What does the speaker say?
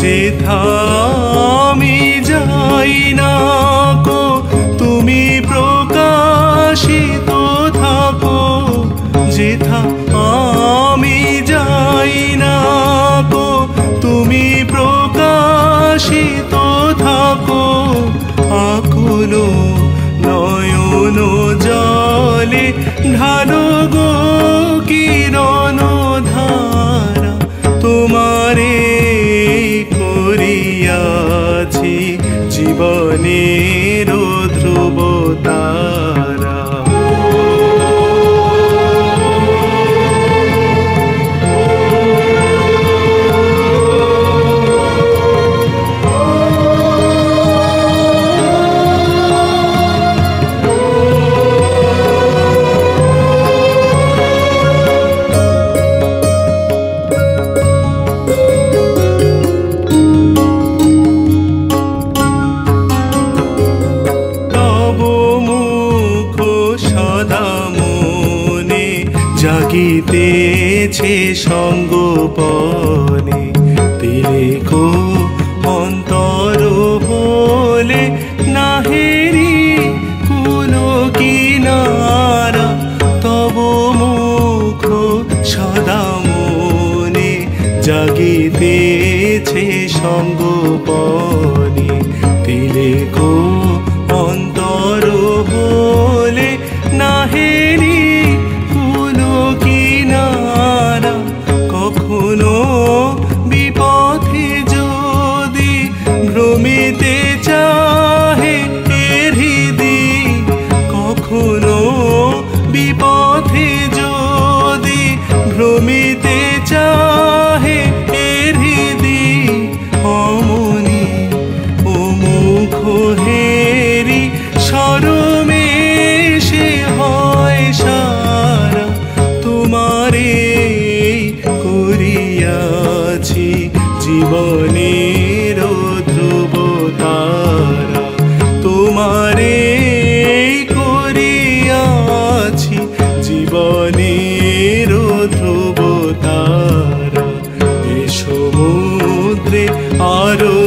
যেথা আমি যাই না কো তুমি প্রকাশিত থাকো, যেথা আমি যাই না কো তুমি প্রকাশিত থাকো। আকুল নয়ন জলে ঢালো গো কিরণ ধারা, তোমারে করিয়াছি জীবনের ধ্রুব তারা। জাগিতেছে সঙ্গোপনে, তিলেকো অন্তর হলে নাহেরি কুল কিনারা। তব মুখ সদা মনে জাগিতেছে সঙ্গোপনে, তিলেকো অন্তর হলে নাহেরি কিনারা। কখনো বিপথে যদি ভ্রমিতে চাহে হৃদি, কখনো বিপথে যদি ভ্রমিতে চাহে হৃদি, অমনি ও মুখ হেরি শরমে সে হয় সারা। তোমারে করিয়াছি জীবনের ধ্রুব তারা, তোমারে করিয়াছি জীবনের ধ্রুব তারা। এ সমুদ্রে আরো